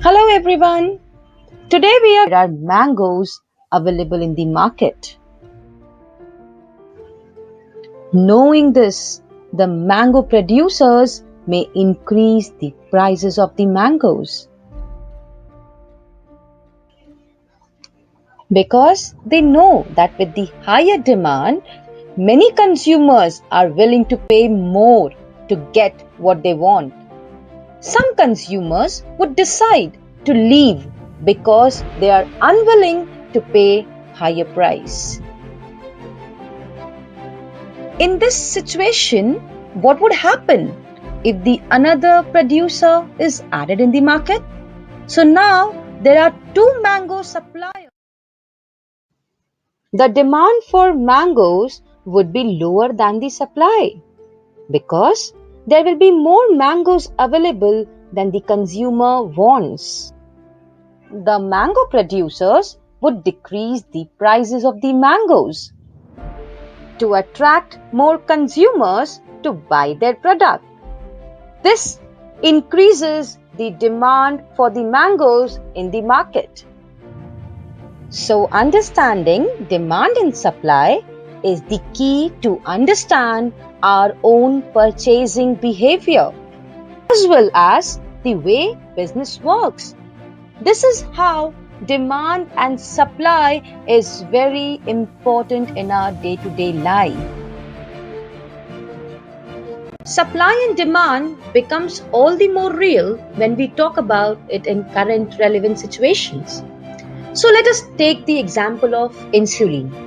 Hello everyone. Today there are mangoes available in the market. Knowing this, the mango producers may increase the prices of the mangoes because they know that with the higher demand, many consumers are willing to pay more to get what they want. Some consumers would decide to leave because they are unwilling to pay higher price. In this situation, what would happen if the another producer is added in the market? So now there are two mango suppliers. The demand for mangoes would be lower than the supply because there will be more mangoes available than the consumer wants. The mango producers would decrease the prices of the mangoes to attract more consumers to buy their product. This increases the demand for the mangoes in the market. So, understanding demand and supply is the key to understand our own purchasing behavior as well as the way business works. This is how demand and supply is very important in our day-to-day life. Supply and demand becomes all the more real when we talk about it in current relevant situations. So let us take the example of insulin.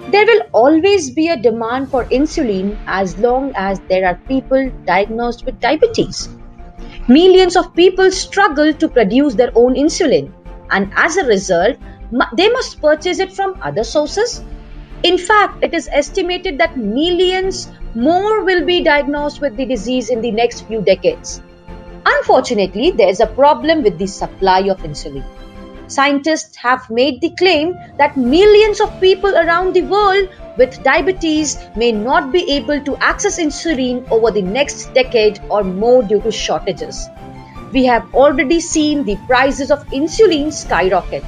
There will always be a demand for insulin as long as there are people diagnosed with diabetes. Millions of people struggle to produce their own insulin, and as a result, they must purchase it from other sources. In fact, it is estimated that millions more will be diagnosed with the disease in the next few decades. Unfortunately, there is a problem with the supply of insulin. Scientists have made the claim that millions of people around the world with diabetes may not be able to access insulin over the next decade or more due to shortages. We have already seen the prices of insulin skyrocket,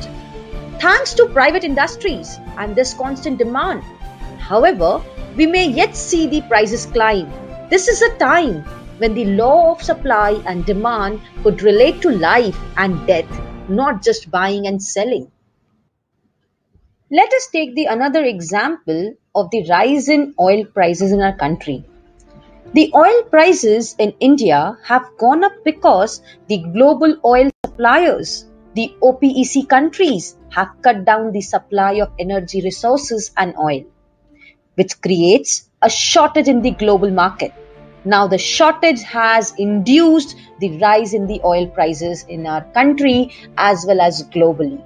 thanks to private industries and this constant demand. However, we may yet see the prices climb. This is a time when the law of supply and demand could relate to life and death, not just buying and selling. Let us take the another example of the rise in oil prices in our country. The oil prices in India have gone up because the global oil suppliers, the OPEC countries, have cut down the supply of energy resources and oil, which creates a shortage in the global market. Now, the shortage has induced the rise in the oil prices in our country as well as globally.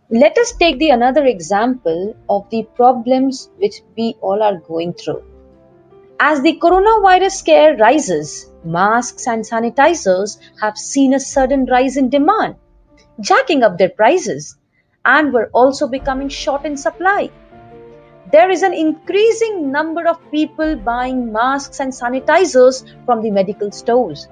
Let us take the another example of the problems which we all are going through. As the coronavirus scare rises, masks and sanitizers have seen a sudden rise in demand, jacking up their prices, and were also becoming short in supply. There is an increasing number of people buying masks and sanitizers from the medical stores.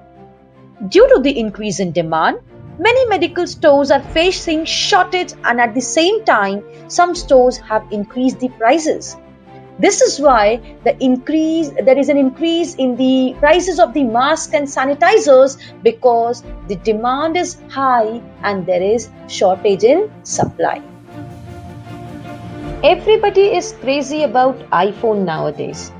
Due to the increase in demand, many medical stores are facing shortage, and at the same time, some stores have increased the prices. This is why there is an increase in the prices of the masks and sanitizers because the demand is high and there is shortage in supply. Everybody is crazy about iPhone nowadays.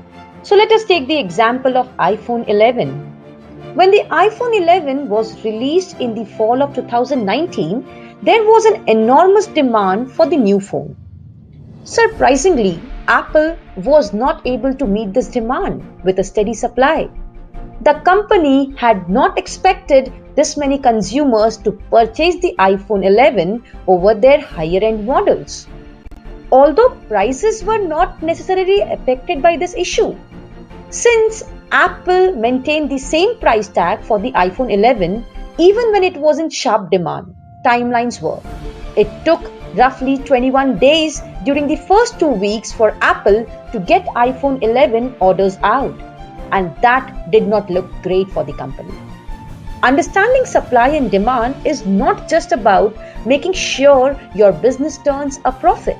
So let us take the example of iPhone 11. When the iPhone 11 was released in the fall of 2019, there was an enormous demand for the new phone. Surprisingly, Apple was not able to meet this demand with a steady supply. The company had not expected this many consumers to purchase the iPhone 11 over their higher end models. Although prices were not necessarily affected by this issue, since Apple maintained the same price tag for the iPhone 11 even when it was in sharp demand, timelines were. It took roughly 21 days during the first 2 weeks for Apple to get iPhone 11 orders out, and that did not look great for the company. Understanding supply and demand is not just about making sure your business turns a profit.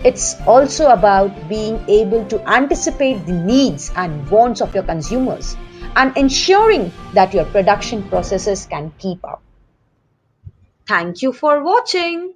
It's also about being able to anticipate the needs and wants of your consumers and ensuring that your production processes can keep up. Thank you for watching.